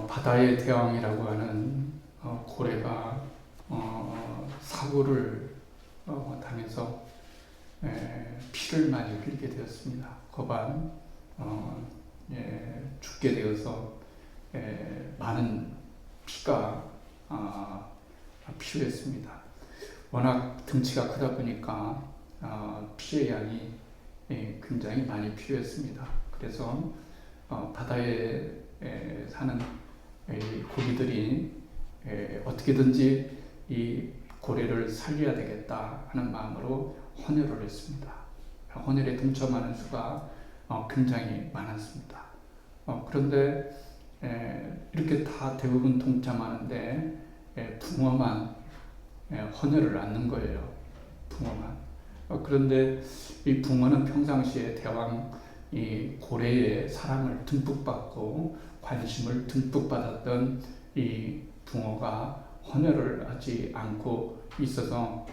바다의 대왕이라고 하는 고래가 사고를 당해서 피를 많이 흘리게 되었습니다. 거반 죽게 되어서 많은 피가 필요했습니다. 워낙 등치가 크다 보니까 피의 양이 굉장히 많이 필요했습니다. 그래서 바다에 사는 고기들이 어떻게든지 이 고래를 살려야 되겠다 하는 마음으로 헌혈을 했습니다. 헌혈에 동참하는 수가 굉장히 많았습니다. 그런데 이렇게 다 대부분 동참하는데 붕어만 헌혈을 안 넣은 거예요. 붕어만. 그런데 이 붕어는 평상시에 대왕 이 고래의 사랑을 듬뿍 받고 관심을 듬뿍 받았던 이 붕어가 헌혈을 하지 않고 있어서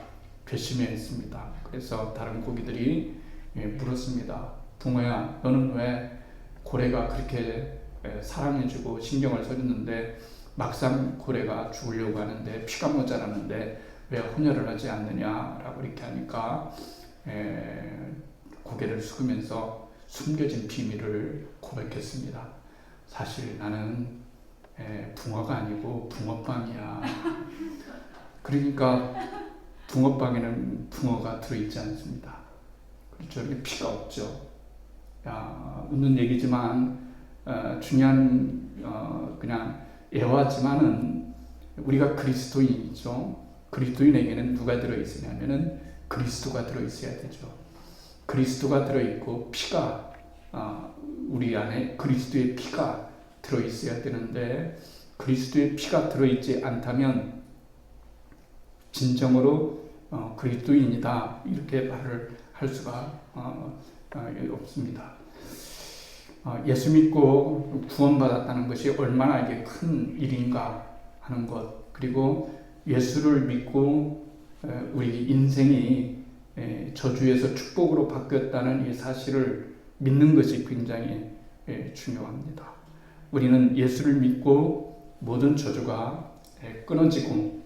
괘씸해했습니다. 그래서 다른 고기들이 물었습니다. 붕어야, 너는 왜 고래가 그렇게 사랑해주고 신경을 써줬는데 막상 고래가 죽으려고 하는데 피가 모자라는데 왜 헌혈을 하지 않느냐라고 이렇게 하니까 고개를 숙이면서 숨겨진 비밀을 고백했습니다. 사실 나는 붕어가 아니고 붕어빵이야. 그러니까 붕어빵에는 붕어가 들어있지 않습니다. 그렇죠. 이렇게 피가 없죠. 웃는 얘기지만 중요한 그냥 애화지만은 우리가 그리스도인이죠. 그리스도인에게는 누가 들어있으냐면은 그리스도가 들어있어야 되죠. 그리스도가 들어있고 피가 우리 안에 그리스도의 피가 들어있어야 되는데 그리스도의 피가 들어있지 않다면 진정으로 그리스도인이다 이렇게 말을 할 수가 없습니다. 예수 믿고 구원받았다는 것이 얼마나 이게 큰 일인가 하는 것, 그리고 예수를 믿고 우리 인생이 저주에서 축복으로 바뀌었다는 이 사실을 믿는 것이 굉장히 중요합니다. 우리는 예수를 믿고 모든 저주가 끊어지고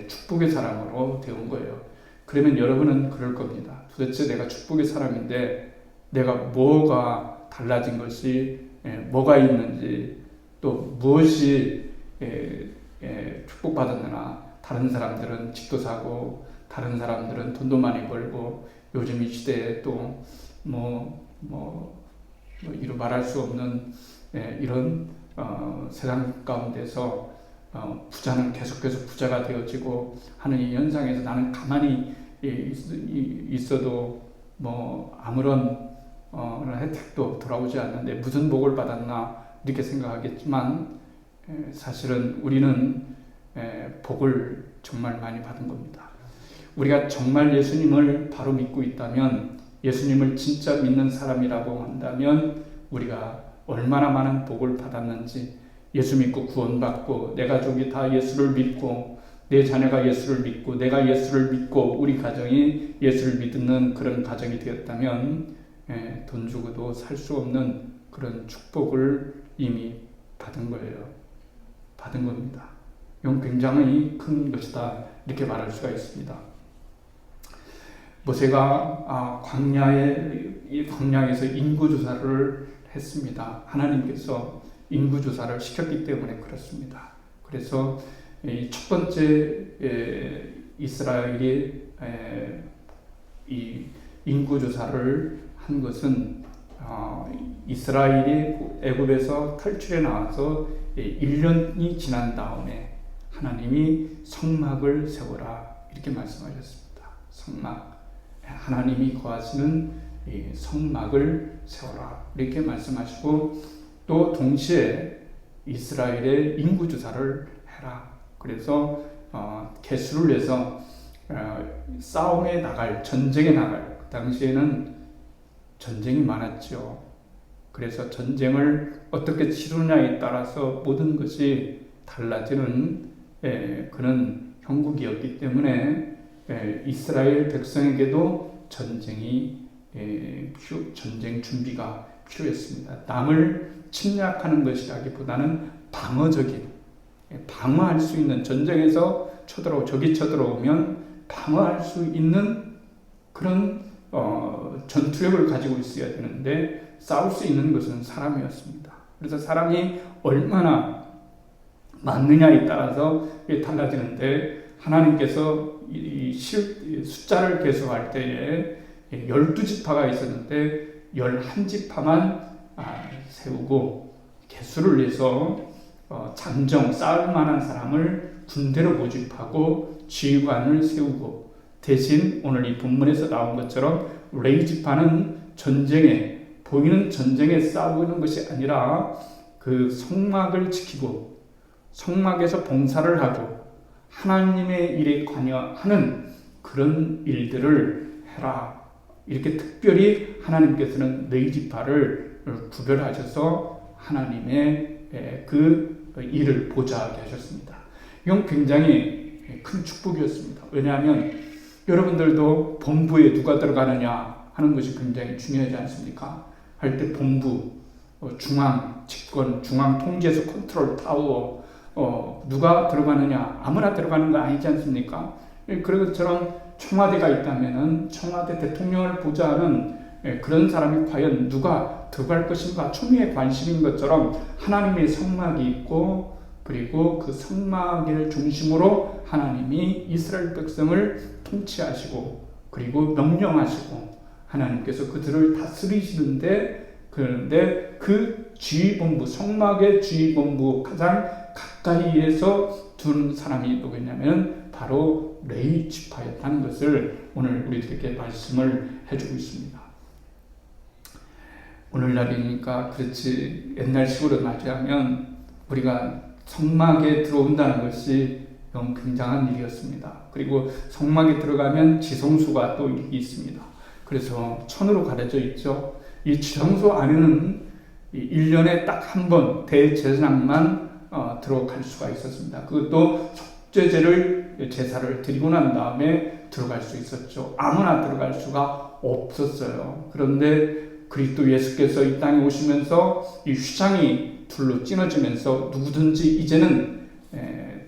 축복의 사람으로 되온 거예요. 그러면 여러분은 그럴 겁니다. 도대체 내가 축복의 사람인데 내가 뭐가 달라진 것이 뭐가 있는지 또 무엇이 축복받았느냐. 다른 사람들은 집도 사고 다른 사람들은 돈도 많이 벌고 요즘 이 시대에 또 이루 말할 수 없는 이런 세상 가운데서 부자는 계속해서 부자가 되어지고 하는 이 현상에서 나는 가만히 있어도 아무런 혜택도 돌아오지 않는데 무슨 복을 받았나 이렇게 생각하겠지만 사실은 우리는 복을 정말 많이 받은 겁니다. 우리가 정말 예수님을 바로 믿고 있다면, 예수님을 진짜 믿는 사람이라고 한다면 우리가 얼마나 많은 복을 받았는지, 예수 믿고 구원받고 내 가족이 다 예수를 믿고 내 자녀가 예수를 믿고 내가 예수를 믿고 우리 가정이 예수를 믿는 그런 가정이 되었다면 돈 주고도 살 수 없는 그런 축복을 이미 받은 거예요. 받은 겁니다. 이건 굉장히 큰 것이다 이렇게 말할 수가 있습니다. 모세가 광야에서 인구조사를 했습니다. 하나님께서 인구조사를 시켰기 때문에 그렇습니다. 그래서 첫 번째 이스라엘이 이 인구조사를 한 것은 이스라엘이 애굽에서 탈출해 나와서 1년이 지난 다음에 하나님이 성막을 세워라 이렇게 말씀하셨습니다. 성막, 하나님이 거하시는 성막을 세워라 이렇게 말씀하시고 또 동시에 이스라엘의 인구조사를 해라. 그래서 개수를 내서 싸움에 나갈, 전쟁에 나갈, 그 당시에는 전쟁이 많았죠. 그래서 전쟁을 어떻게 치르느냐에 따라서 모든 것이 달라지는 그런 형국이었기 때문에 이스라엘 백성에게도 전쟁 준비가 필요했습니다. 남을 침략하는 것이라기보다는 방어할 수 있는, 전쟁에서 적이 쳐들어오면 방어할 수 있는 그런 전투력을 가지고 있어야 되는데 싸울 수 있는 것은 사람이었습니다. 그래서 사람이 얼마나 많느냐에 따라서 이게 달라지는데, 하나님께서 이 숫자를 계수할 때에 12지파가 있었는데 11지파만 세우고, 개수를 해서 싸울 만한 사람을 군대로 모집하고 지휘관을 세우고, 대신 오늘 이 본문에서 나온 것처럼 레위지파는 보이는 전쟁에 싸우는 것이 아니라 그 성막을 지키고 성막에서 봉사를 하고 하나님의 일에 관여하는 그런 일들을 해라. 이렇게 특별히 하나님께서는 레위지파를 구별하셔서 하나님의 그 일을 보좌하게 하셨습니다. 이건 굉장히 큰 축복이었습니다. 왜냐하면 여러분들도 본부에 누가 들어가느냐 하는 것이 굉장히 중요하지 않습니까? 할 때 본부, 중앙 집권, 중앙 통제소 컨트롤 타워, 누가 들어가느냐, 아무나 들어가는 거 아니지 않습니까? 그런 것처럼 청와대가 있다면은 청와대 대통령을 보좌하는 그런 사람이 과연 누가 들어갈 것인가 초미의 관심인 것처럼 하나님의 성막이 있고, 그리고 그 성막을 중심으로 하나님이 이스라엘 백성을 통치하시고 그리고 명령하시고 하나님께서 그들을 다스리시는데, 그런데 그 지휘본부, 성막의 지휘본부 가장 가까이에서 두는 사람이 누구냐면 바로 레위 지파였다는 것을 오늘 우리들에게 말씀을 해주고 있습니다. 오늘날이니까 그렇지, 옛날식으로 맞이하면 우리가 성막에 들어온다는 것이 너무 굉장한 일이었습니다. 그리고 성막에 들어가면 지성소가 또 있습니다. 그래서 천으로 가려져 있죠. 이 지성소 안에는 1년에 딱 한 번 대제사장만 들어갈 수가 있었습니다. 그것도 제사를 드리고 난 다음에 들어갈 수 있었죠. 아무나 들어갈 수가 없었어요. 그런데 그리스도 예수께서 이 땅에 오시면서 이 휘장이 둘로 찢어지면서 누구든지 이제는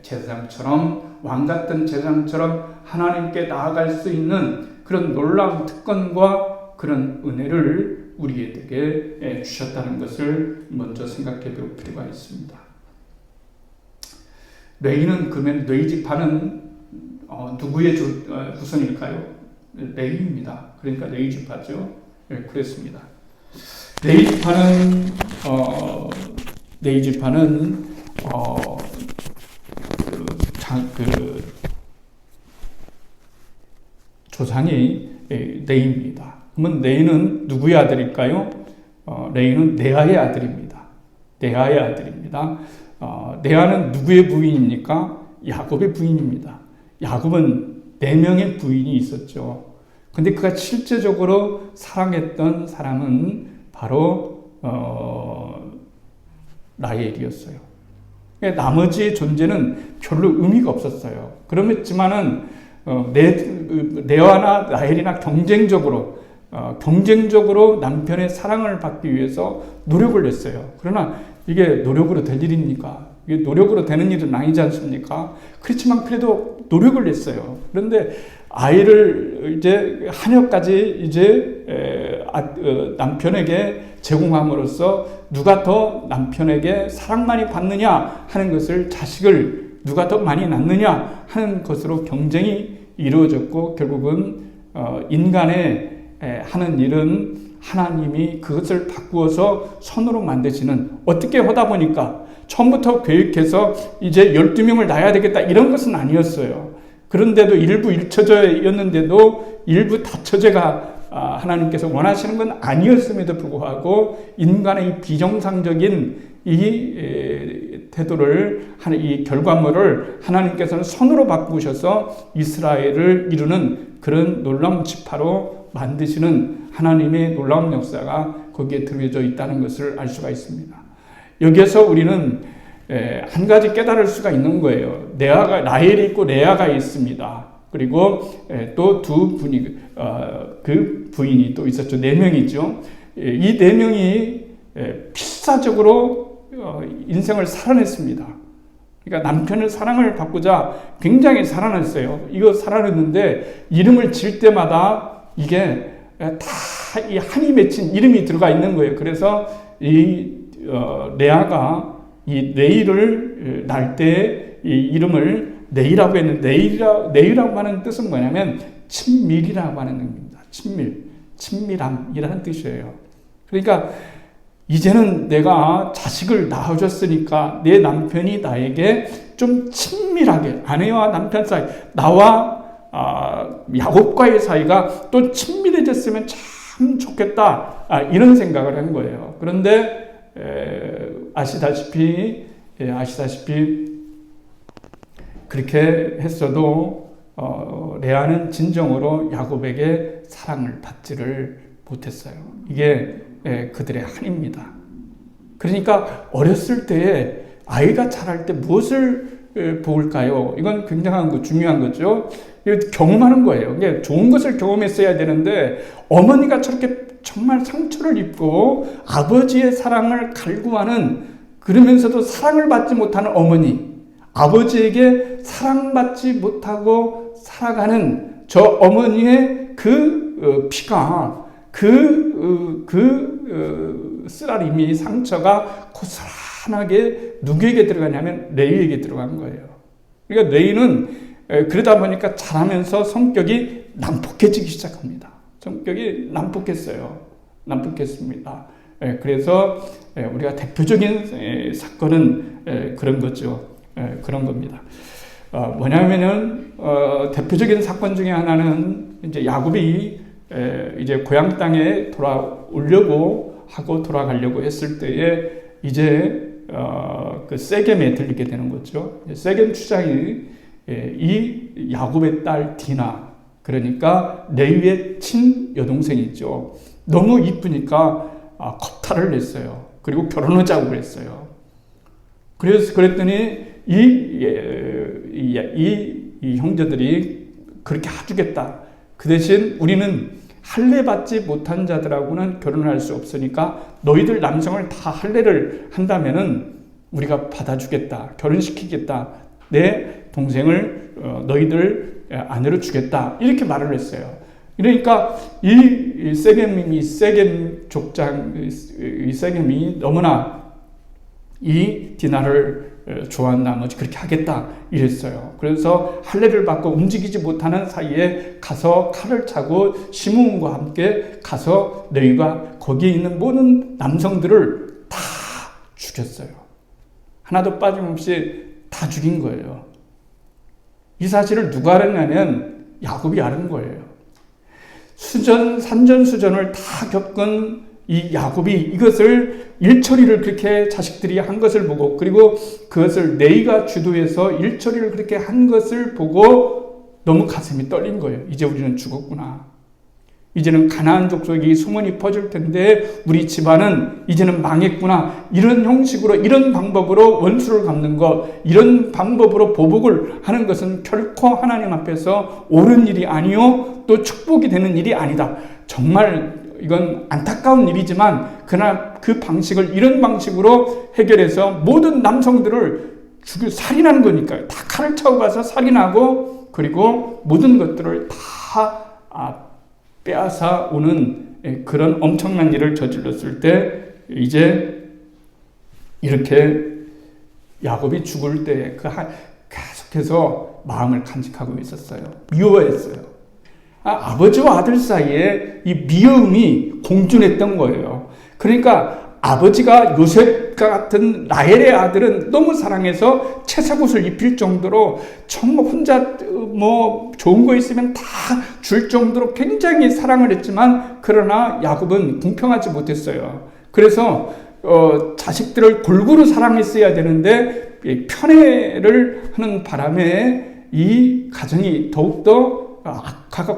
제사장처럼, 왕같은 제사장처럼 하나님께 나아갈 수 있는 그런 놀라운 특권과 그런 은혜를 우리에게 주셨다는 것을 먼저 생각해 볼 필요가 있습니다. 그러면 레위지파는 누구의 후손일까요? 레위입니다. 그러니까 레위지파죠. 그랬습니다. 레위지파는 조상이 레위입니다. 그러면 레위는 누구의 아들일까요? 레위는 레아의 아들입니다. 레아는 누구의 부인입니까? 야곱의 부인입니다. 야곱은 4명의 부인이 있었죠. 근데 그가 실제적으로 사랑했던 사람은 바로 라헬이었어요. 나머지의 존재는 별로 의미가 없었어요. 그렇지만은 레아나 라헬이나 경쟁적으로 남편의 사랑을 받기 위해서 노력을 했어요. 그러나 이게 노력으로 될 일입니까? 이게 노력으로 되는 일은 아니지 않습니까? 그렇지만 그래도 노력을 했어요. 그런데 아이를 이제 한여까지 남편에게 제공함으로써 누가 더 남편에게 사랑 많이 받느냐 하는 것을, 자식을 누가 더 많이 낳느냐 하는 것으로 경쟁이 이루어졌고, 결국은 인간의 하는 일은 하나님이 그것을 바꾸어서 선으로 만드시는, 어떻게 하다 보니까 처음부터 계획해서 이제 12명을 낳아야 되겠다 이런 것은 아니었어요. 그런데도 일부 일처제였는데도 일부 다처제가 하나님께서 원하시는 건 아니었음에도 불구하고 인간의 비정상적인 이 태도를, 이 결과물을 하나님께서는 선으로 바꾸셔서 이스라엘을 이루는 그런 놀라운 지파로 만드시는 하나님의 놀라운 역사가 거기에 들어져 있다는 것을 알 수가 있습니다. 여기에서 우리는 한 가지 깨달을 수가 있는 거예요. 라헬이 있고 레아가 있습니다. 그리고 또 두 분이, 그 부인이 또 있었죠. 4명이죠. 이 4명이 필사적으로 인생을 살아냈습니다. 그러니까 남편의 사랑을 받고자 굉장히 살아냈어요. 이거 살아냈는데 이름을 지을 때마다 이게 다 이 한이 맺힌 이름이 들어가 있는 거예요. 그래서 이 레아가 이 레이를 낳을 때 이 이름을 네이라고 했는데 네이라고 하는 뜻은 뭐냐면 친밀이라고 하는 의미입니다. 친밀함이라는 뜻이에요. 그러니까 이제는 내가 자식을 낳아줬으니까 내 남편이 나에게 좀 친밀하게, 아내와 남편 사이, 나와 야곱과의 사이가 또 친밀해졌으면 참 좋겠다, 이런 생각을 한 거예요. 그런데 아시다시피 그렇게 했어도 레아는 진정으로 야곱에게 사랑을 받지를 못했어요. 이게 그들의 한입니다. 그러니까 어렸을 때에 아이가 자랄 때 무엇을 보을까요? 이건 굉장한 중요한 거죠. 경험하는 거예요. 이게 좋은 것을 경험했어야 되는데 어머니가 저렇게 정말 상처를 입고 아버지의 사랑을 갈구하는, 그러면서도 사랑을 받지 못하는 어머니, 아버지에게 사랑받지 못하고 살아가는 저 어머니의 그 피가, 쓰라림이, 상처가 고스란하게 누구에게 들어가냐면 레이에게 들어간 거예요. 그러니까 레이는 그러다 보니까 자라면서 성격이 난폭해지기 시작합니다. 성격이 난폭했습니다. 그래서 우리가 대표적인 사건은 그런 거죠. 그런 겁니다. 뭐냐면은 대표적인 사건 중에 하나는 이제 야곱이 이제 고향 땅에 돌아오려고 하고 돌아가려고 했을 때에 이제 그 세겜에 들리게 되는 거죠. 세겜 추장이 이 야곱의 딸 디나, 그러니까 레위의 친 여동생이죠. 너무 이쁘니까 겁탈을 냈어요. 그리고 결혼하자고 그랬어요. 그랬더니 이 형제들이 그렇게 해주겠다. 그 대신 우리는 할례 받지 못한 자들하고는 결혼할 수 없으니까 너희들 남성을 다 할례를 한다면은 우리가 받아주겠다. 결혼시키겠다. 내 동생을 너희들 아내로 주겠다. 이렇게 말을 했어요. 그러니까 이 세겜 족장, 이 세겜이 너무나 이 디나를 좋아한 나머지 그렇게 하겠다 이랬어요. 그래서 할례를 받고 움직이지 못하는 사이에 가서 칼을 차고 시므온과 함께 가서 레위가 거기에 있는 모든 남성들을 다 죽였어요. 하나도 빠짐없이 다 죽인 거예요. 이 사실을 누가 알았냐면 야곱이 아는 거예요. 산전수전을 다 겪은 이 야곱이 이것을 일처리를 그렇게 자식들이 한 것을 보고, 그리고 그것을 레이가 주도해서 일처리를 그렇게 한 것을 보고 너무 가슴이 떨린 거예요. 이제 우리는 죽었구나. 이제는 가나안 족속이 소문이 퍼질 텐데 우리 집안은 이제는 망했구나. 이런 형식으로, 이런 방법으로 원수를 갚는 것, 이런 방법으로 보복을 하는 것은 결코 하나님 앞에서 옳은 일이 아니요 또 축복이 되는 일이 아니다. 정말 이건 안타까운 일이지만 그러나 그 방식을 이런 방식으로 해결해서 모든 남성들을 살인하는 거니까요. 다 칼을 차고 가서 살인하고, 그리고 모든 것들을 다 빼앗아 오는 그런 엄청난 일을 저질렀을 때 이제 이렇게 야곱이 죽을 때 계속해서 마음을 간직하고 있었어요. 미워했어요. 아버지와 아들 사이에 이 미움이 공존했던 거예요. 그러니까 아버지가 요셉과 같은 라헬의 아들은 너무 사랑해서 채사옷을 입힐 정도로 정말 혼자 좋은 거 있으면 다 줄 정도로 굉장히 사랑을 했지만, 그러나 야곱은 공평하지 못했어요. 그래서 자식들을 골고루 사랑했어야 되는데 편애를 하는 바람에 이 가정이 더욱더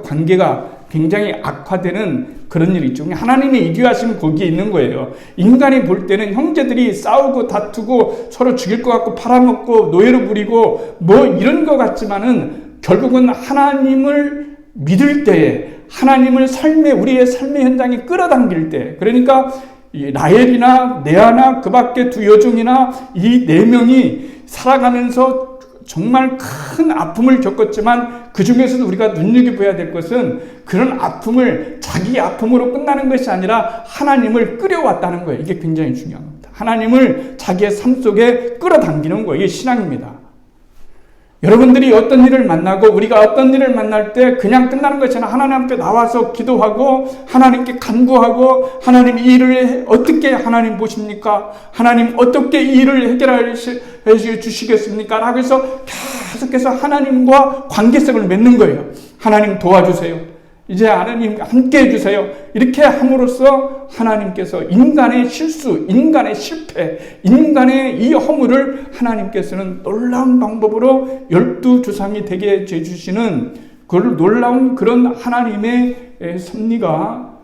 관계가 굉장히 악화되는 그런 일이 있죠. 하나님의 이기하심은 거기에 있는 거예요. 인간이 볼 때는 형제들이 싸우고 다투고 서로 죽일 것 같고 팔아먹고 노예로 부리고 이런 것 같지만은 결국은 하나님을 믿을 때에, 하나님을 우리의 삶의 현장에 끌어당길 때, 그러니까 이 라헬이나 레아나 그 밖에 두 여종이나 이 네 명이 살아가면서 정말 큰 아픔을 겪었지만 그 중에서도 우리가 눈여겨봐야 될 것은 그런 아픔을 자기 아픔으로 끝나는 것이 아니라 하나님을 끌어왔다는 거예요. 이게 굉장히 중요한 겁니다. 하나님을 자기의 삶 속에 끌어당기는 거예요. 이게 신앙입니다. 여러분들이 어떤 일을 만나고 우리가 어떤 일을 만날 때 그냥 끝나는 것이 아니라 하나님 앞에 나와서 기도하고 하나님께 간구하고 하나님 이 일을 어떻게 하나님 보십니까? 하나님 어떻게 이 일을 해결해 주시겠습니까? 라고 해서 계속해서 하나님과 관계성을 맺는 거예요. 하나님 도와주세요. 이제 하나님 함께 해주세요. 이렇게 함으로써 하나님께서 인간의 실수, 인간의 실패, 인간의 이 허물을 하나님께서는 놀라운 방법으로 12조상이 되게 해주시는 그 놀라운 그런 하나님의 섭리가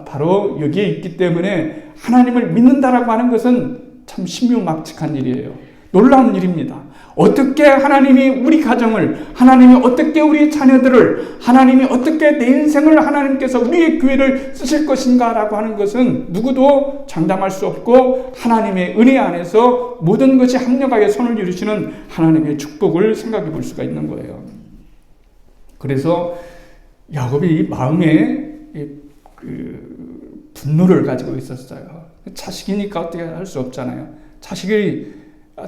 바로 여기에 있기 때문에 하나님을 믿는다라고 하는 것은 참 신묘막측한 일이에요. 놀라운 일입니다. 어떻게 하나님이 우리 가정을, 하나님이 어떻게 우리 자녀들을, 하나님이 어떻게 내 인생을 하나님께서 우리의 교회를 쓰실 것인가 라고 하는 것은 누구도 장담할 수 없고 하나님의 은혜 안에서 모든 것이 합력하게 손을 이루시는 하나님의 축복을 생각해 볼 수가 있는 거예요. 그래서 야곱이 마음에 분노를 가지고 있었어요. 자식이니까 어떻게 할 수 없잖아요. 자식이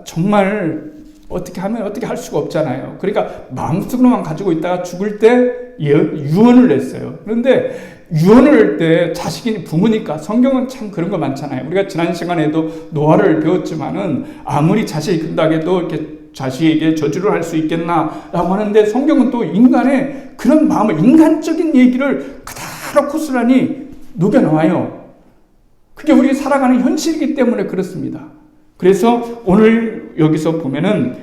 정말 어떻게 하면 어떻게 할 수가 없잖아요. 그러니까 마음속으로만 가지고 있다가 죽을 때 유언을 냈어요. 그런데 유언을 할 때 자식이 부모니까 성경은 참 그런 거 많잖아요. 우리가 지난 시간에도 노아를 배웠지만은 아무리 자식이 큰다고 해도 이렇게 자식에게 저주를 할 수 있겠나라고 하는데 성경은 또 인간의 그런 마음을, 인간적인 얘기를 그대로 고스란히 녹여놓아요. 그게 우리 살아가는 현실이기 때문에 그렇습니다. 그래서 오늘 여기서 보면은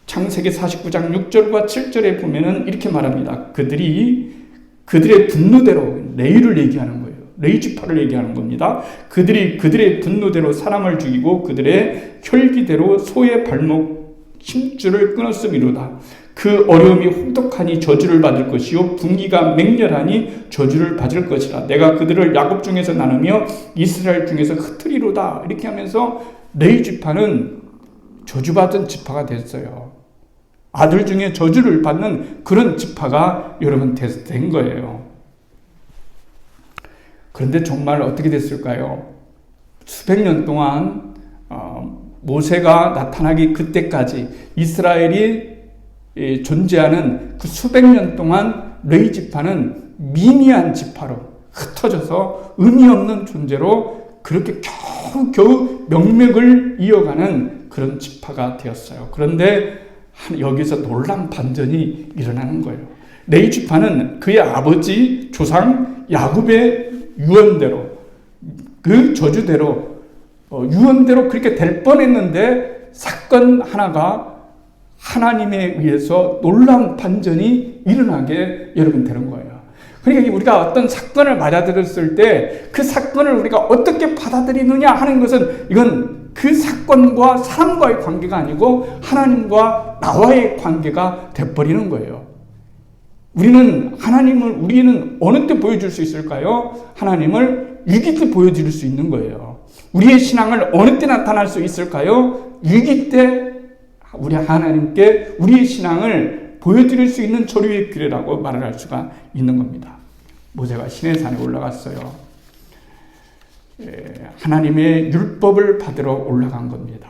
창세기 49장 6절과 7절에 보면은 이렇게 말합니다. 그들의 분노대로 레위를 얘기하는 거예요. 레위 지파를 얘기하는 겁니다. 그들의 분노대로 사람을 죽이고 그들의 혈기대로 소의 발목 힘줄을 끊었음이로다. 그 어려움이 혹독하니 저주를 받을 것이요 분기가 맹렬하니 저주를 받을 것이라. 내가 그들을 야곱 중에서 나누며 이스라엘 중에서 흩으리로다. 이렇게 하면서 레위 지파는 저주받은 지파가 됐어요. 아들 중에 저주를 받는 그런 지파가 여러분 된 거예요. 그런데 정말 어떻게 됐을까요? 수백 년 동안 모세가 나타나기 그때까지 이스라엘이 존재하는 그 수백 년 동안 레위 지파는 미미한 지파로 흩어져서 의미 없는 존재로 그렇게 겨우 명맥을 이어가는 그런 지파가 되었어요. 그런데 여기서 놀라운 반전이 일어나는 거예요. 레위 지파는 그의 아버지 조상 야곱의 유언대로, 그 저주대로, 유언대로 그렇게 될 뻔했는데 사건 하나가 하나님에 의해서 놀라운 반전이 일어나게 여러분 되는 거예요. 그러니까 우리가 어떤 사건을 맞아들였을 때 그 사건을 우리가 어떻게 받아들이느냐 하는 것은 이건 그 사건과 사람과의 관계가 아니고 하나님과 나와의 관계가 돼버리는 거예요. 우리는 어느 때 보여줄 수 있을까요? 하나님을 위기 때 보여줄 수 있는 거예요. 우리의 신앙을 어느 때 나타날 수 있을까요? 위기 때 우리 하나님께 우리의 신앙을 보여드릴 수 있는 조류의 기회라고 말을 할 수가 있는 겁니다. 모세가 시내산에 올라갔어요. 하나님의 율법을 받으러 올라간 겁니다.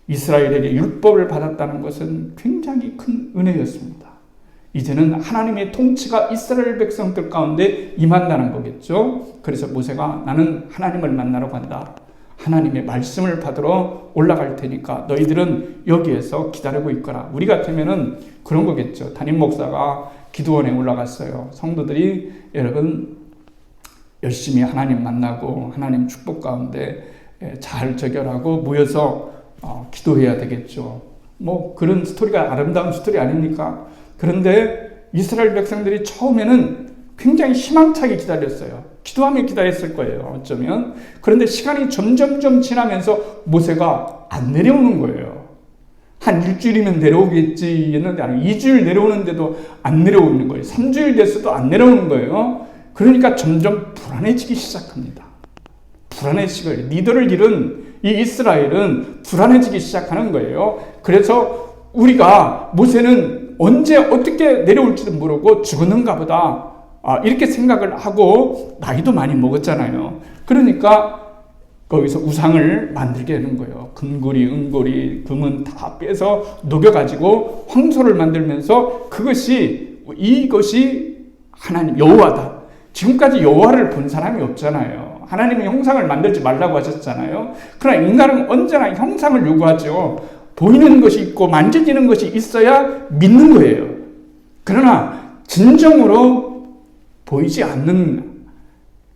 이스라엘에게 율법을 받았다는 것은 굉장히 큰 은혜였습니다. 이제는 하나님의 통치가 이스라엘 백성들 가운데 임한다는 거겠죠. 그래서 모세가 나는 하나님을 만나러 간다. 하나님의 말씀을 받으러 올라갈 테니까 너희들은 여기에서 기다리고 있거라. 우리 같으면은 그런 거겠죠. 담임 목사가 기도원에 올라갔어요. 성도들이 여러분 열심히 하나님 만나고 하나님 축복 가운데 잘 저결하고 모여서 기도해야 되겠죠. 뭐 그런 스토리가 아름다운 스토리 아닙니까? 그런데 이스라엘 백성들이 처음에는 굉장히 희망차게 기다렸어요. 기도하며 기다렸을 거예요. 어쩌면. 그런데 시간이 점점점 지나면서 모세가 안 내려오는 거예요. 한 일주일이면 내려오겠지 했는데 2주일 내려오는데도 안 내려오는 거예요. 3주일 됐어도 안 내려오는 거예요. 그러니까 점점 불안해지기 시작합니다. 불안해지고 리더를 잃은 이 이스라엘은 불안해지기 시작하는 거예요. 그래서 우리가 모세는 언제 어떻게 내려올지도 모르고 죽었는가 보다 이렇게 생각을 하고 나이도 많이 먹었잖아요. 그러니까 거기서 우상을 만들게 되는 거예요. 금고리, 은고리, 금은 다 빼서 녹여가지고 황소를 만들면서 이것이 하나님 여호와다. 지금까지 여호와를 본 사람이 없잖아요. 하나님이 형상을 만들지 말라고 하셨잖아요. 그러나 인간은 언제나 형상을 요구하죠. 보이는 것이 있고 만져지는 것이 있어야 믿는 거예요. 그러나 진정으로 보이지 않는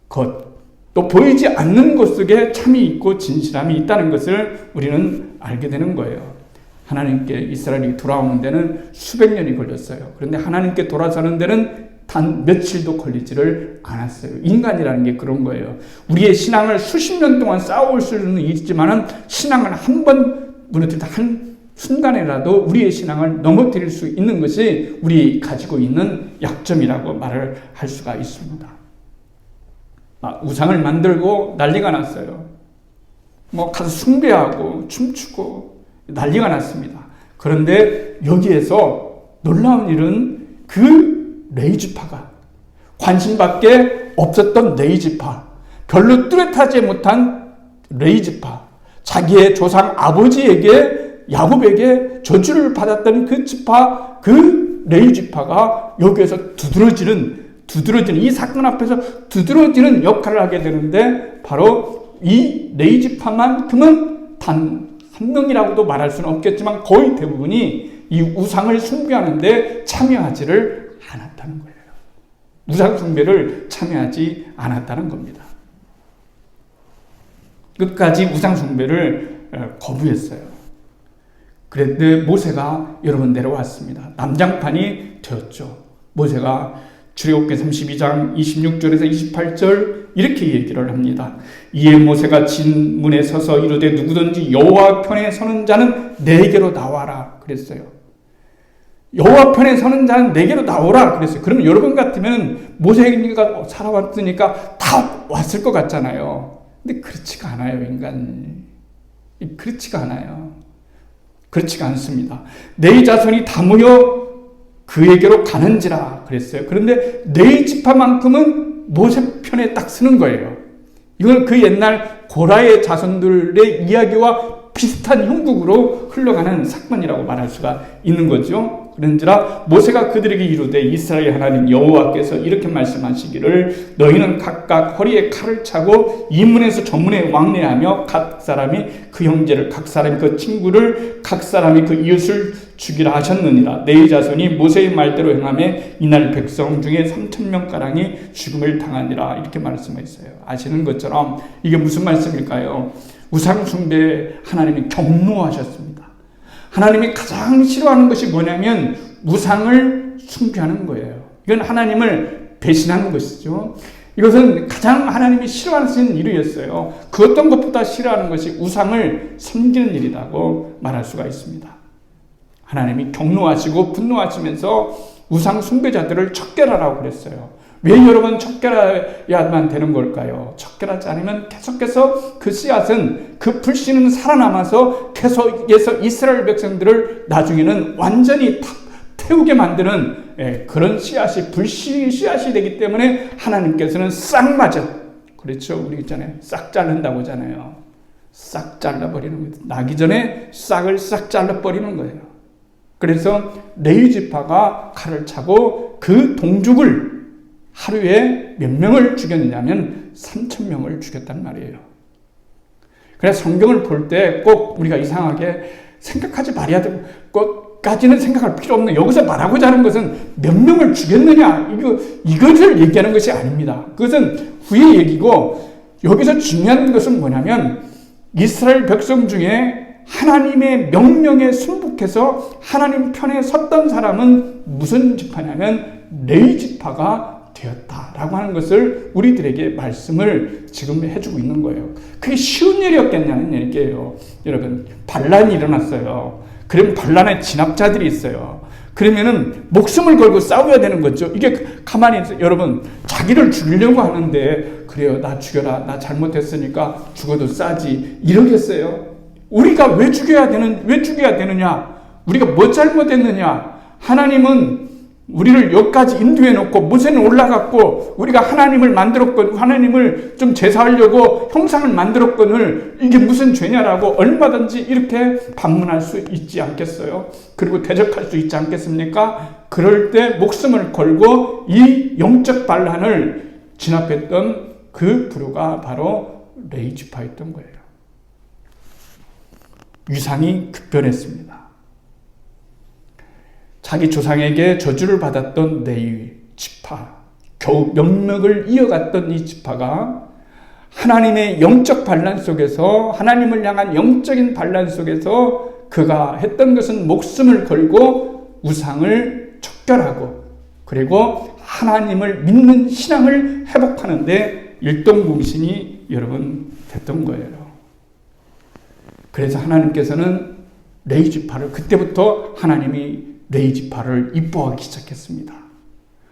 것, 또 보이지 않는 것 속에 참이 있고 진실함이 있다는 것을 우리는 알게 되는 거예요. 하나님께 이스라엘이 돌아오는 데는 수백 년이 걸렸어요. 그런데 하나님께 돌아서는 데는 단 며칠도 걸리지를 않았어요. 인간이라는 게 그런 거예요. 우리의 신앙을 수십 년 동안 쌓아올 수는 있지만 신앙을 한 번 무너뜨릴 한 순간에라도 우리의 신앙을 넘어뜨릴 수 있는 것이 우리 가지고 있는 약점이라고 말을 할 수가 있습니다. 우상을 만들고 난리가 났어요. 가서 숭배하고 춤추고 난리가 났습니다. 그런데 여기에서 놀라운 일은 그 레위지파가 관심밖에 없었던 레위지파, 별로 뚜렷하지 못한 레위지파, 자기의 조상 아버지에게 야곱에게 저주를 받았던 그 지파, 그 레위지파가 여기에서 두드러지는 이 사건 앞에서 두드러지는 역할을 하게 되는데 바로 이 레위지파만큼은 단 한 명이라고도 말할 수는 없겠지만 거의 대부분이 이 우상을 숭배하는데 참여하지를 않았다는 거예요. 우상 숭배를 참여하지 않았다는 겁니다. 끝까지 우상 숭배를 거부했어요. 그런데 모세가 여러분 내려왔습니다. 난장판이 되었죠. 모세가 출애굽기 32장 26절에서 28절 이렇게 얘기를 합니다. 이에 모세가 진문에 서서 이르되 누구든지 여호와 편에 서는 자는 내게로 나와라 그랬어요. 여호와 편에 서는 자는 내게로 나오라 그랬어요. 그러면 여러분 같으면 모세가 살아왔으니까 다 왔을 것 같잖아요. 근데 그렇지가 않아요. 인간 그렇지가 않아요. 그렇지가 않습니다. 네 자손이 다 모여 그에게로 가는지라 그랬어요. 그런데 네 지파만큼은 모세 편에 딱 서는 거예요. 이건 그 옛날 고라의 자손들의 이야기와 비슷한 형국으로 흘러가는 사건이라고 말할 수가 있는 거죠. 그런지라 모세가 그들에게 이르되 이스라엘 하나님 여호와께서 이렇게 말씀하시기를 너희는 각각 허리에 칼을 차고 이 문에서 저 문에 왕래하며 각 사람이 그 형제를 각 사람이 그 친구를 각 사람이 그 이웃을 죽이라 하셨느니라. 네 자손이 모세의 말대로 행하며 이날 백성 중에 3,000명가량이 죽음을 당하니라. 이렇게 말씀했어요. 아시는 것처럼 이게 무슨 말씀일까요? 우상 숭배 하나님이 경노하셨습니다. 하나님이 가장 싫어하는 것이 뭐냐면 우상을 숭배하는 거예요. 이건 하나님을 배신하는 것이죠. 이것은 가장 하나님이 싫어하시는 일이었어요. 그 어떤 것보다 싫어하는 것이 우상을 섬기는 일이라고 말할 수가 있습니다. 하나님이 경노하시고 분노하시면서 우상 숭배자들을 척결하라고 그랬어요. 왜 여러분 척결해야만 되는 걸까요? 척결하지 않으면 계속해서 그 씨앗은 그 불신은 살아남아서 계속해서 이스라엘 백성들을 나중에는 완전히 태우게 만드는 그런 씨앗이 불신 씨앗이 되기 때문에 하나님께서는 싹 맞아. 그렇죠. 우리 있잖아요. 싹 자른다고 하잖아요. 싹 잘라버리는 거예요. 나기 전에 싹을 싹 잘라버리는 거예요. 그래서 레위 지파가 칼을 차고 그 동족을 하루에 몇 명을 죽였느냐면 3,000명을 죽였단 말이에요. 그래서 성경을 볼 때 꼭 우리가 이상하게 생각하지 말아야 될 것까지는 생각할 필요 없는, 여기서 말하고자 하는 것은 몇 명을 죽였느냐 이것을 얘기하는 것이 아닙니다. 그것은 후의 얘기고, 여기서 중요한 것은 뭐냐면 이스라엘 백성 중에 하나님의 명령에 순복해서 하나님 편에 섰던 사람은 무슨 지파냐면 레위 지파가 되었다라고 하는 것을 우리들에게 말씀을 지금 해주고 있는 거예요. 그게 쉬운 일이었겠냐는 얘기예요. 여러분, 반란이 일어났어요. 그럼 반란에 진압자들이 있어요. 그러면은 목숨을 걸고 싸워야 되는 거죠. 이게 가만히 있어요. 여러분, 자기를 죽이려고 하는데, 그래요, 나 죽여라, 나 잘못했으니까 죽어도 싸지, 이러겠어요? 우리가 왜 죽여야 되느냐? 우리가 뭐 잘못했느냐? 하나님은 우리를 여기까지 인도해 놓고, 모세는 올라갔고, 우리가 하나님을 만들었건, 하나님을 좀 제사하려고 형상을 만들었건을 이게 무슨 죄냐라고 얼마든지 이렇게 반문할 수 있지 않겠어요? 그리고 대적할 수 있지 않겠습니까? 그럴 때 목숨을 걸고 이 영적 반란을 진압했던 그 부류가 바로 레위 지파였던 거예요. 위상이 급변했습니다. 자기 조상에게 저주를 받았던 레위 지파, 겨우 명맥을 이어갔던 이 지파가 하나님의 영적 반란 속에서, 하나님을 향한 영적인 반란 속에서 그가 했던 것은 목숨을 걸고 우상을 척결하고, 그리고 하나님을 믿는 신앙을 회복하는데 일동공신이 여러분 됐던 거예요. 그래서 하나님께서는 레위 지파를, 그때부터 하나님이 레위 지파를 이뻐하기 시작했습니다.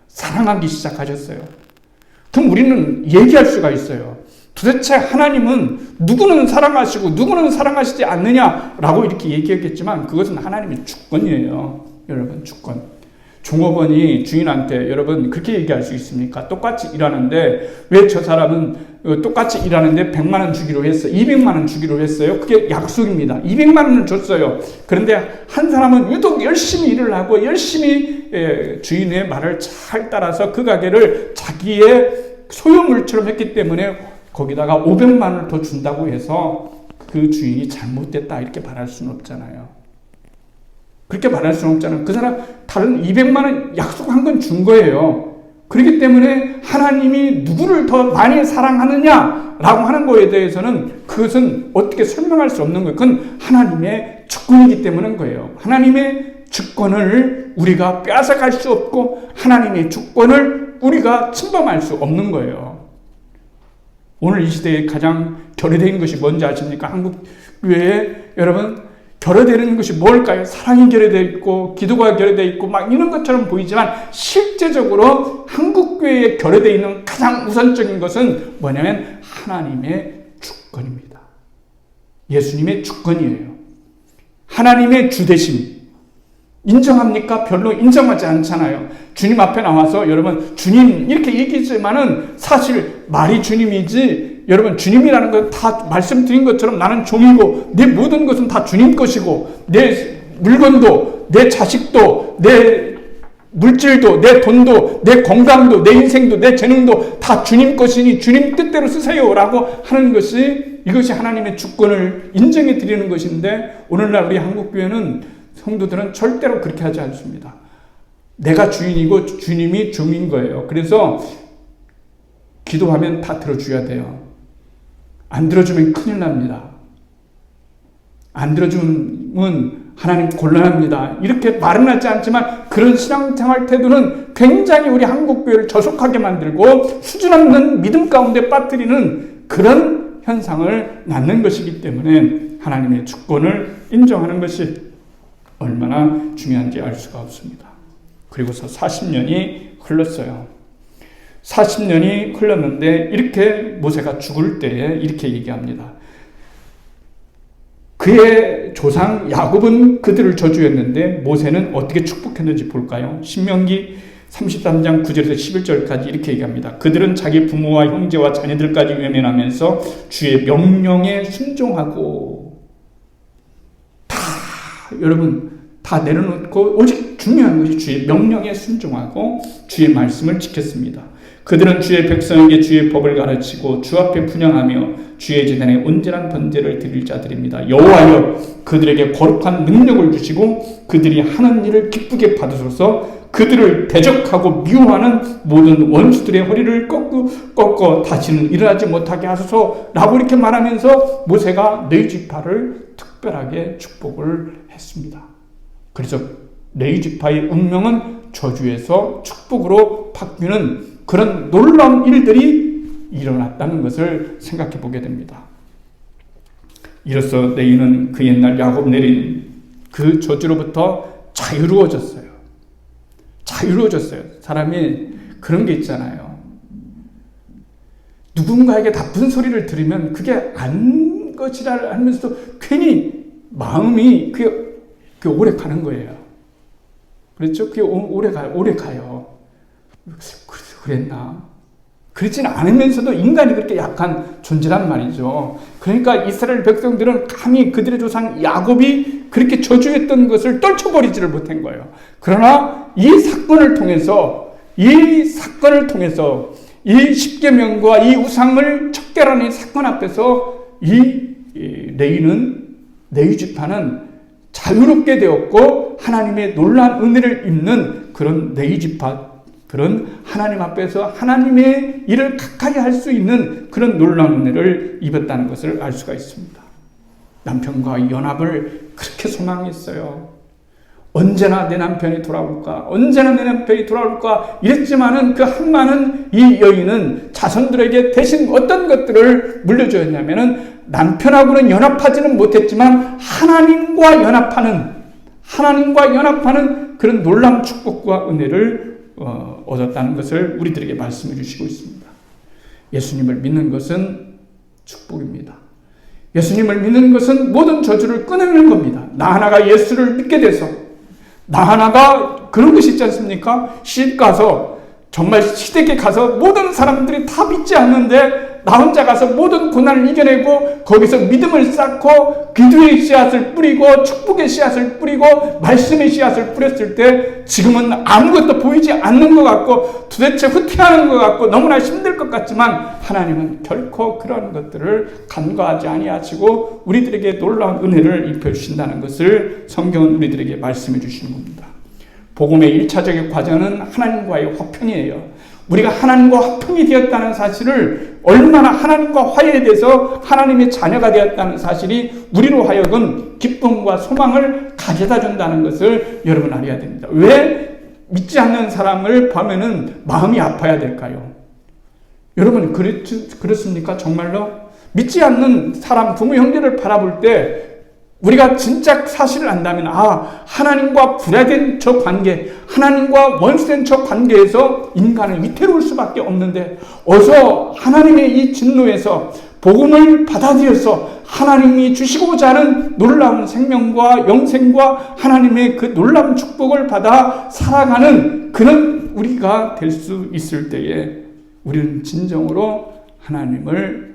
사랑하기 시작하셨어요. 그럼 우리는 얘기할 수가 있어요. 도대체 하나님은 누구는 사랑하시고 누구는 사랑하시지 않느냐라고 이렇게 얘기했겠지만, 그것은 하나님의 주권이에요. 여러분, 주권. 종업원이 주인한테, 여러분 그렇게 얘기할 수 있습니까? 똑같이 일하는데 왜 저 사람은 똑같이 일하는데 100만 원 주기로 했어요, 200만 원 주기로 했어요? 그게 약속입니다. 200만 원을 줬어요. 그런데 한 사람은 유독 열심히 일을 하고 열심히 주인의 말을 잘 따라서 그 가게를 자기의 소유물처럼 했기 때문에 거기다가 500만 원을 더 준다고 해서 그 주인이 잘못됐다 이렇게 말할 수는 없잖아요. 그렇게 말할 수는 없잖아요. 그 사람 다른 200만 원 약속한 건 준 거예요. 그렇기 때문에 하나님이 누구를 더 많이 사랑하느냐라고 하는 거에 대해서는 그것은 어떻게 설명할 수 없는 거예요. 그건 하나님의 주권이기 때문인 거예요. 하나님의 주권을 우리가 빼앗아갈 수 없고 하나님의 주권을 우리가 침범할 수 없는 거예요. 오늘 이 시대에 가장 결여된 것이 뭔지 아십니까? 한국 교회에 여러분 결여되는 것이 뭘까요? 사랑이 결여되어 있고 기도가 결여되어 있고 막 이런 것처럼 보이지만 실제적으로 한국교회에 결여되어 있는 가장 우선적인 것은 뭐냐면 하나님의 주권입니다. 예수님의 주권이에요. 하나님의 주되심. 인정합니까? 별로 인정하지 않잖아요. 주님 앞에 나와서 여러분 주님 이렇게 얘기했지만은 사실 말이 주님이지, 여러분 주님이라는 건 다 말씀드린 것처럼 나는 종이고 내 모든 것은 다 주님 것이고 내 물건도 내 자식도 내 물질도 내 돈도 내 건강도 내 인생도 내 재능도 다 주님 것이니 주님 뜻대로 쓰세요 라고 하는 것이, 이것이 하나님의 주권을 인정해 드리는 것인데, 오늘날 우리 한국교회는 성도들은 절대로 그렇게 하지 않습니다. 내가 주인이고 주님이 종인 거예요. 그래서 기도하면 다 들어줘야 돼요. 안 들어주면 큰일 납니다. 안 들어주면 하나님 곤란합니다. 이렇게 말은 하지 않지만 그런 신앙생활 태도는 굉장히 우리 한국교회를 저속하게 만들고 수준 없는 믿음 가운데 빠뜨리는 그런 현상을 낳는 것이기 때문에 하나님의 주권을 인정하는 것이 얼마나 중요한지 알 수가 없습니다. 그리고서 40년이 흘렀어요. 40년이 흘렀는데 이렇게 모세가 죽을 때에 이렇게 얘기합니다. 그의 조상 야곱은 그들을 저주했는데 모세는 어떻게 축복했는지 볼까요? 신명기 33장 9절에서 11절까지 이렇게 얘기합니다. 그들은 자기 부모와 형제와 자녀들까지 외면하면서 주의 명령에 순종하고, 여러분 다 내려놓고 오직 중요한 것이 주의 명령에 순종하고 주의 말씀을 지켰습니다. 그들은 주의 백성에게 주의 법을 가르치고 주 앞에 분향하며 주의 제단에 온전한 번제를 드릴 자들입니다. 여호와여 그들에게 거룩한 능력을 주시고 그들이 하는 일을 기쁘게 받으소서. 그들을 대적하고 미워하는 모든 원수들의 허리를 꺾어 다시는 일어나지 못하게 하소서 라고 이렇게 말하면서 모세가 레위 지파를 특별하게 축복을 했습니다. 그래서 레위 지파의 운명은 저주에서 축복으로 바뀌는 그런 놀라운 일들이 일어났다는 것을 생각해 보게 됩니다. 이로써 레위는 그 옛날 야곱 내린 그 저주로부터 자유로워졌어요. 자유로워졌어요. 사람이 그런 게 있잖아요. 누군가에게 나쁜 소리를 들으면 그게 안 것이라 하면서도 괜히 마음이 그게 오래 가는 거예요. 그렇죠? 그게 오래 가요. 그랬나? 그렇진 않으면서도 인간이 그렇게 약한 존재란 말이죠. 그러니까 이스라엘 백성들은 감히 그들의 조상 야곱이 그렇게 저주했던 것을 떨쳐버리지를 못한 거예요. 그러나 이 사건을 통해서 이 십계명과 이 우상을 척결하는 사건 앞에서 이 레위 지파는 자유롭게 되었고 하나님의 놀라운 은혜를 입는 그런 레위 지파, 그런 하나님 앞에서 하나님의 일을 가까이 할 수 있는 그런 놀라운 은혜를 입었다는 것을 알 수가 있습니다. 남편과의 연합을 그렇게 소망했어요. 언제나 내 남편이 돌아올까? 언제나 내 남편이 돌아올까? 이랬지만은 그 한많은 이 여인은 자손들에게 대신 어떤 것들을 물려주었냐면은 남편하고는 연합하지는 못했지만 하나님과 연합하는 그런 놀라운 축복과 은혜를 얻었다는 것을 우리들에게 말씀해 주시고 있습니다. 예수님을 믿는 것은 축복입니다. 예수님을 믿는 것은 모든 저주를 끊어내는 겁니다. 나 하나가 예수를 믿게 돼서, 나 하나가 그런 것이 있지 않습니까? 시집 가서, 정말 시댁에 가서 모든 사람들이 다 믿지 않는데 나 혼자 가서 모든 고난을 이겨내고 거기서 믿음을 쌓고 기도의 씨앗을 뿌리고 축복의 씨앗을 뿌리고 말씀의 씨앗을 뿌렸을 때 지금은 아무것도 보이지 않는 것 같고 도대체 후퇴하는 것 같고 너무나 힘들 것 같지만 하나님은 결코 그런 것들을 간과하지 아니하시고 우리들에게 놀라운 은혜를 입혀주신다는 것을 성경은 우리들에게 말씀해 주시는 겁니다. 복음의 1차적인 과정은 하나님과의 화평이에요. 우리가 하나님과 화평이 되었다는 사실을, 얼마나 하나님과 화해돼서 하나님의 자녀가 되었다는 사실이 우리로 하여금 기쁨과 소망을 가져다 준다는 것을 여러분 알아야 됩니다. 왜 믿지 않는 사람을 보면은 마음이 아파야 될까요? 여러분 그렇습니까? 정말로? 믿지 않는 사람, 부모 형제를 바라볼 때 우리가 진짜 사실을 안다면 하나님과 분야된 저 관계, 하나님과 원수된 저 관계에서 인간은 위태로울 수밖에 없는데 어서 하나님의 이 진노에서 복음을 받아들여서 하나님이 주시고자 하는 놀라운 생명과 영생과 하나님의 그 놀라운 축복을 받아 살아가는 그런 우리가 될 수 있을 때에 우리는 진정으로 하나님을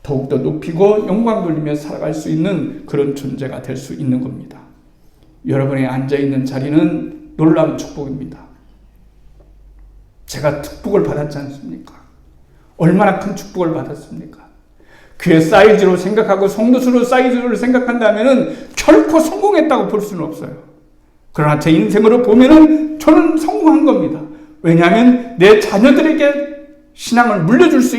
더욱더 높이고 영광 돌리며 살아갈 수 있는 그런 존재가 될 수 있는 겁니다. 여러분이 앉아있는 자리는 놀라운 축복입니다. 제가 축복을 받았지 않습니까? 얼마나 큰 축복을 받았습니까? 그의 사이즈로 생각하고 성도수로 사이즈를 생각한다면 결코 성공했다고 볼 수는 없어요. 그러나 제 인생으로 보면 저는 성공한 겁니다. 왜냐하면 내 자녀들에게 신앙을 물려줄 수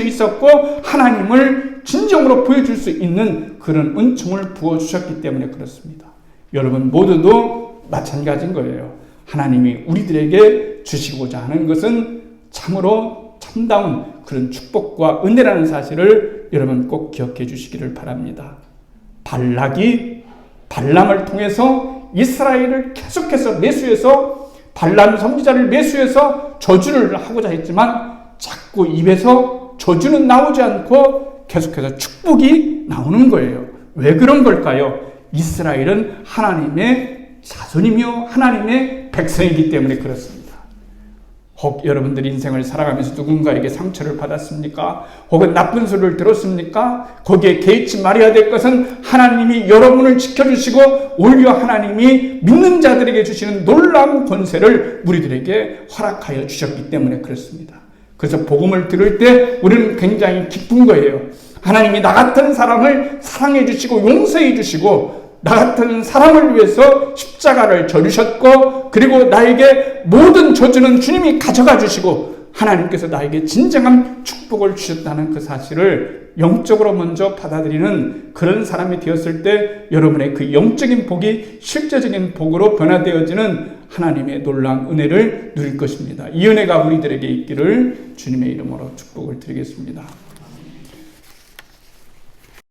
있었고 하나님을 진정으로 보여줄 수 있는 그런 은총을 부어주셨기 때문에 그렇습니다. 여러분 모두도 마찬가지인 거예요. 하나님이 우리들에게 주시고자 하는 것은 참으로 참다운 그런 축복과 은혜라는 사실을 여러분 꼭 기억해 주시기를 바랍니다. 발락이 발람을 통해서 이스라엘을 계속해서 매수해서 발람 선지자를 매수해서 저주를 하고자 했지만 자꾸 입에서 저주는 나오지 않고 계속해서 축복이 나오는 거예요. 왜 그런 걸까요? 이스라엘은 하나님의 자손이며 하나님의 백성이기 때문에 그렇습니다. 혹 여러분들 인생을 살아가면서 누군가에게 상처를 받았습니까? 혹은 나쁜 소리를 들었습니까? 거기에 개의치 말아야 될 것은 하나님이 여러분을 지켜주시고 오히려 하나님이 믿는 자들에게 주시는 놀라운 권세를 우리들에게 허락하여 주셨기 때문에 그렇습니다. 그래서 복음을 들을 때 우리는 굉장히 기쁜 거예요. 하나님이 나 같은 사람을 사랑해 주시고 용서해 주시고 나 같은 사람을 위해서 십자가를 져주셨고 그리고 나에게 모든 저주는 주님이 가져가 주시고 하나님께서 나에게 진정한 축복을 주셨다는 그 사실을 영적으로 먼저 받아들이는 그런 사람이 되었을 때 여러분의 그 영적인 복이 실제적인 복으로 변화되어지는 하나님의 놀라운 은혜를 누릴 것입니다. 이 은혜가 우리들에게 있기를 주님의 이름으로 축복을 드리겠습니다.